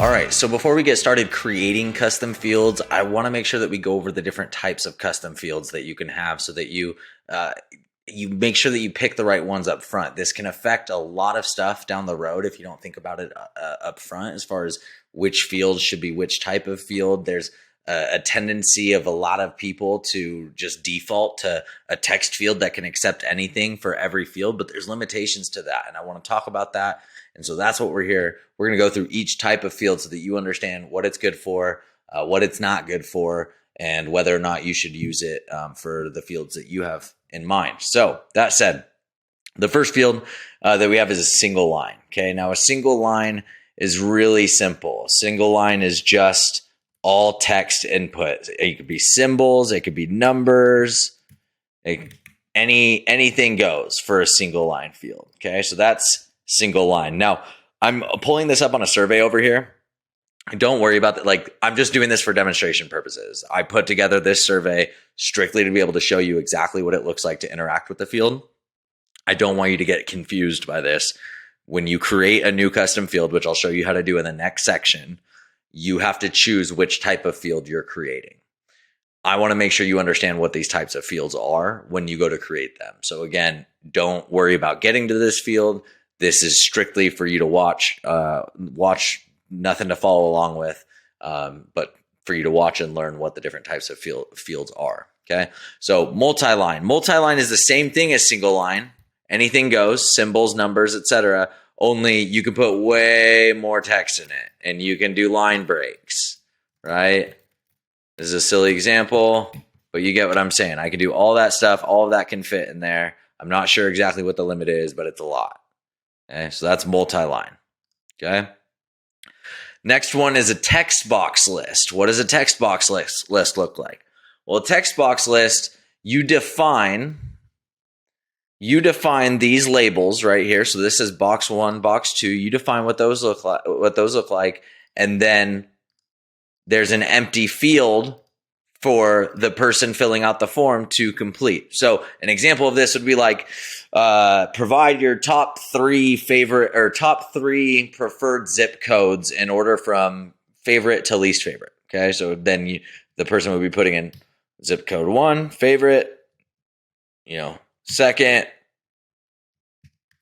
All right, so before we get started creating custom fields, I want to make sure that we go over the different types of custom fields that you can have so that you make sure that you pick the right ones up front. This can affect a lot of stuff down the road if you don't think about it up front as far as which fields should be which type of field. There's a tendency of a lot of people to just default to a text field that can accept anything for every field, but there's limitations to that, and I want to talk about that. And so that's what we're here. We're going to go through each type of field so that you understand what it's good for, what it's not good for, and whether or not you should use it for the fields that you have in mind. So that said, the first field that we have is a single line. Okay, now a single line is really simple. A single line is just all text input. It could be symbols, it could be numbers, anything goes for a single line field. Okay, so that's single line. Now, I'm pulling this up on a survey over here. Don't worry about that. Like, I'm just doing this for demonstration purposes. I put together this survey strictly to be able to show you exactly what it looks like to interact with the field. I don't want you to get confused by this. When you create a new custom field, which I'll show you how to do in the next section, you have to choose which type of field you're creating. I want to make sure you understand what these types of fields are when you go to create them. So again, don't worry about getting to this field. This is strictly for you to watch, nothing to follow along with, but for you to watch and learn what the different types of fields are. Okay, so multi-line. Multi-line is the same thing as single line. Anything goes, symbols, numbers, etc. Only you can put way more text in it, and you can do line breaks, right? This is a silly example, but you get what I'm saying. I can do all that stuff. All of that can fit in there. I'm not sure exactly what the limit is, but it's a lot. Okay, so that's multi-line. Okay. Next one is a text box list. What does a text box list look like? Well, a text box list, you define these labels right here. So this is box 1, box 2. You define what those look like, and then there's an empty field for the person filling out the form to complete. So an example of this would be like, provide your top 3 preferred zip codes in order from favorite to least favorite. Okay, so then the person would be putting in zip code 1, favorite, second.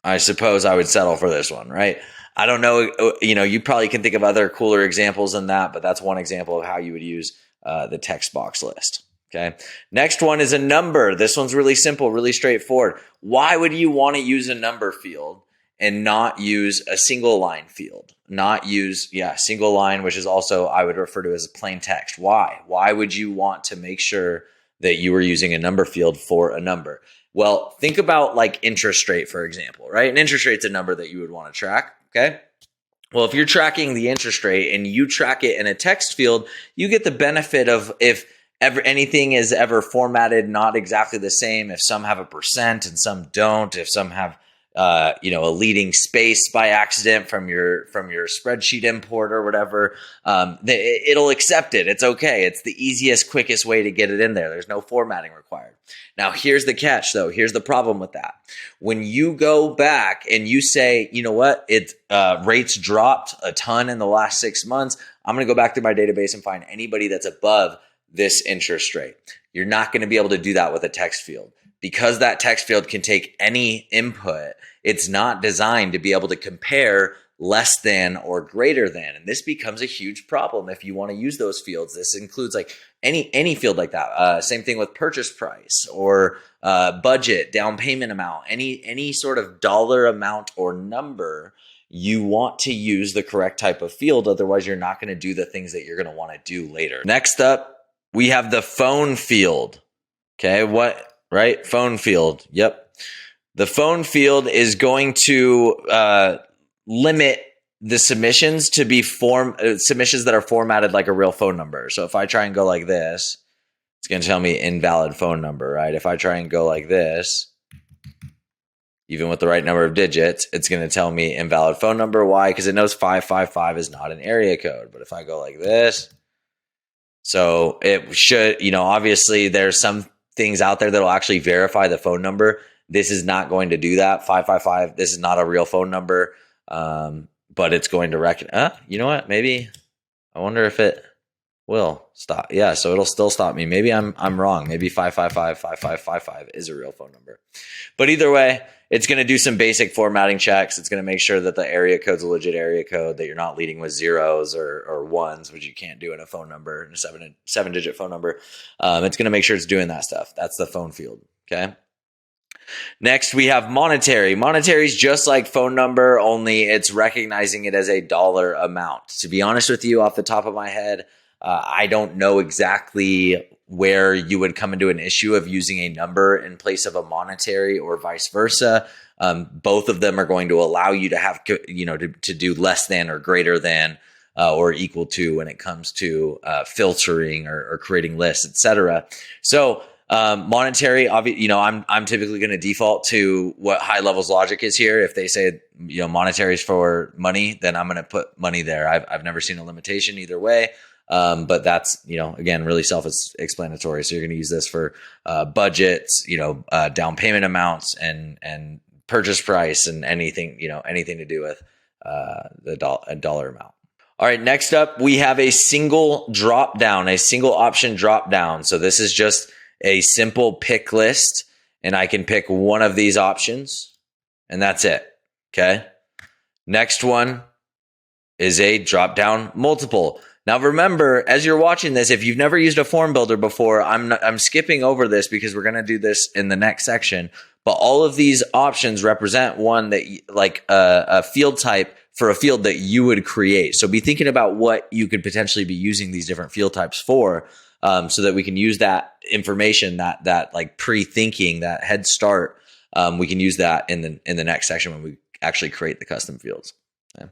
I suppose I would settle for this one, right? I don't know, you probably can think of other cooler examples than that, but that's one example of how you would use the text box list. Okay. Next one is a number. This one's really simple, really straightforward. Why would you want to use a number field and not use a single line field? Not use, single line, which is also, I would refer to as plain text. Why? Why would you want to make sure that you were using a number field for a number? Well, think about like interest rate, for example, right? An interest rate's a number that you would want to track. Okay. Well, if you're tracking the interest rate and you track it in a text field, you get the benefit of if anything is ever formatted not exactly the same, if some have a percent and some don't, if some have a leading space by accident from your spreadsheet import or whatever, it'll accept it. It's okay. It's the easiest, quickest way to get it in there. There's no formatting required. Now, here's the catch, though. Here's the problem with that. When you go back and you say, you know what, rates dropped a ton in the last 6 months, I'm going to go back through my database and find anybody that's above this interest rate. You're not going to be able to do that with a text field. Because that text field can take any input, it's not designed to be able to compare less than or greater than. And this becomes a huge problem if you want to use those fields. This includes like any field like that. Same thing with purchase price or budget, down payment amount, any sort of dollar amount or number. You want to use the correct type of field. Otherwise, you're not going to do the things that you're going to want to do later. Next up, we have the phone field. Okay, right? Phone field. Yep. The phone field is going to limit the submissions to be submissions that are formatted like a real phone number. So if I try and go like this, it's going to tell me invalid phone number, right? If I try and go like this, even with the right number of digits, it's going to tell me invalid phone number. Why? Because it knows 555 is not an area code. But if I go like this, so it should, obviously there's some things out there that will actually verify the phone number. This is not going to do that. 555, this is not a real phone number. but it's going to recognize, you know what? Maybe, I wonder if it will stop. Yeah, so it'll still stop me. Maybe I'm wrong. Maybe 555-5555 is a real phone number. But either way, it's going to do some basic formatting checks. It's going to make sure that the area code's a legit area code, that you're not leading with zeros or ones, which you can't do in a phone number, in a seven-digit phone number. It's going to make sure it's doing that stuff. That's the phone field, okay? Next, we have monetary. Monetary is just like phone number, only it's recognizing it as a dollar amount. To be honest with you, off the top of my head, I don't know exactly where you would come into an issue of using a number in place of a monetary or vice versa. Both of them are going to allow you to have, to do less than or greater than or equal to when it comes to filtering or creating lists, etc. So monetary, I'm typically going to default to what HighLevel's logic is here. If they say, monetary is for money, then I'm going to put money there. I've never seen a limitation either way. But that's, again, really self-explanatory. So you're going to use this for budgets, down payment amounts and purchase price and anything to do with the dollar amount. All right, next up, we have a single drop down, a single option drop down. So this is just a simple pick list, and I can pick one of these options, and that's it. Okay. Next one is a drop down multiple. Now remember, as you're watching this, if you've never used a form builder before, I'm skipping over this because we're going to do this in the next section. But all of these options represent one that, like a field type for a field that you would create. So be thinking about what you could potentially be using these different field types for, so that we can use that information, that like pre-thinking, that head start. We can use that in the next section when we actually create the custom fields. Okay.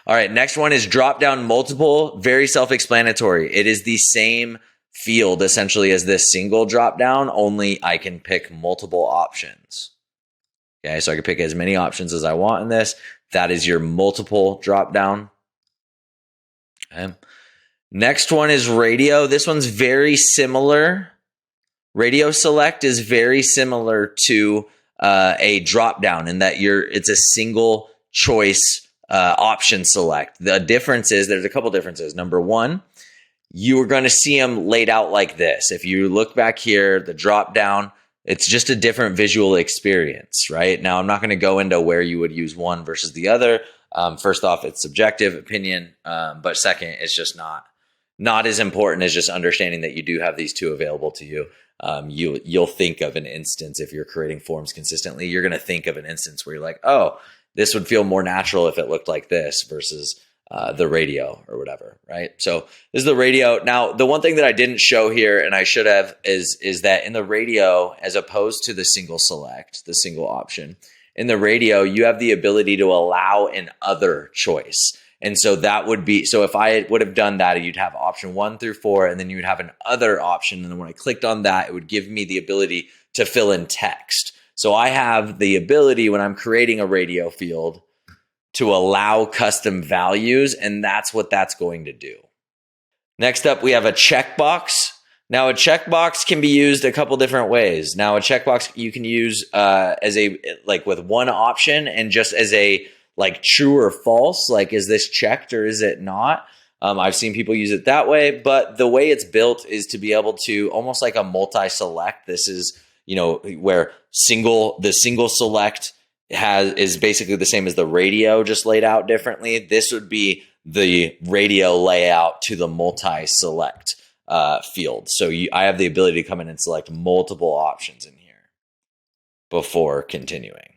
All right, next one is drop down multiple. Very self-explanatory. It is the same field essentially as this single drop down, only I can pick multiple options. Okay, so I can pick as many options as I want in this. That is your multiple drop down. Okay. Next one is radio. This one's very similar. Radio select is very similar to a drop down in that it's a single choice option select. The difference is, there's a couple differences. Number one, you are going to see them laid out like this. If you look back here, the drop down, it's just a different visual experience, right? Now, I'm not going to go into where you would use one versus the other. First off, it's subjective opinion. But second, it's just not as important as just understanding that you do have these two available to you. You'll think of an instance, if you're creating forms consistently, you're going to think of an instance where you're like, oh, this would feel more natural if it looked like this versus the radio or whatever, right? So this is the radio. Now, the one thing that I didn't show here, and I should have, is that in the radio, as opposed to the single select, the single option, in the radio, you have the ability to allow an other choice. And so that would be, so if I would have done that, you'd have option 1 through 4, and then you would have an other option. And then when I clicked on that, it would give me the ability to fill in text. So I have the ability, when I'm creating a radio field, to allow custom values, and that's what that's going to do. Next up, we have a checkbox. Now, a checkbox can be used a couple different ways. Now, a checkbox you can use as a, like with one option and just as a, like true or false, like is this checked or is it not? I've seen people use it that way, but the way it's built is to be able to, almost like a multi-select. This is, where the single select is basically the same as the radio, just laid out differently. This would be the radio layout to the multi-select field. So I have the ability to come in and select multiple options in here before continuing.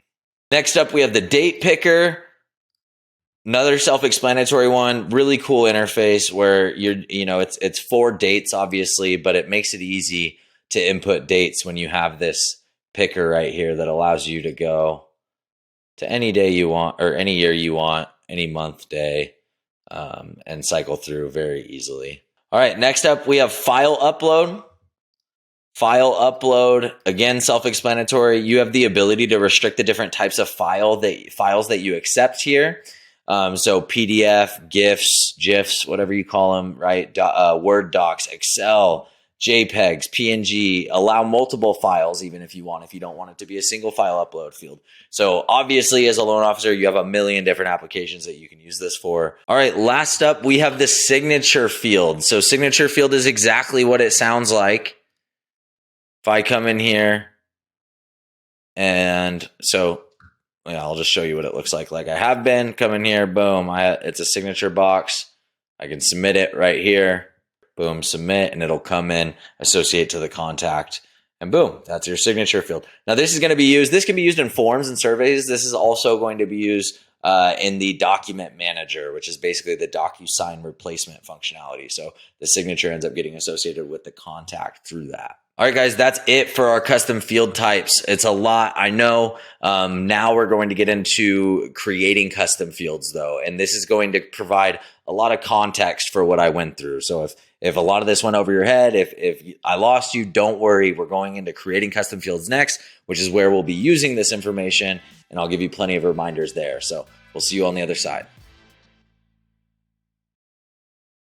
Next up, we have the date picker. Another self-explanatory one, really cool interface where it's 4 dates, obviously, but it makes it easy to input dates when you have this picker right here that allows you to go to any day you want, or any year you want, any month, day, and cycle through very easily. All right, next up, we have file upload. File upload, again, self-explanatory. You have the ability to restrict the different types of files that you accept here. So PDF, GIFs, GIFs, whatever you call them, right? Word docs, Excel, JPEGs, PNG, allow multiple files even if you don't want it to be a single file upload field. So obviously as a loan officer, you have a million different applications that you can use this for. All right, last up, we have the signature field. So signature field is exactly what it sounds like. If I come in here and so yeah, I'll just show you what it looks like. Like I have been coming here, boom, it's a signature box. I can submit it right here. Boom, submit, and it'll come in, associate to the contact, and boom, that's your signature field. Now this is going to be used, this can be used in forms and surveys. This is also going to be used in the document manager, which is basically the DocuSign replacement functionality. So the signature ends up getting associated with the contact through that. All right, guys, that's it for our custom field types. It's a lot, I know. Now we're going to get into creating custom fields, though, and this is going to provide a lot of context for what I went through. So if a lot of this went over your head, if I lost you, don't worry. We're going into creating custom fields next, which is where we'll be using this information, and I'll give you plenty of reminders there. So we'll see you on the other side.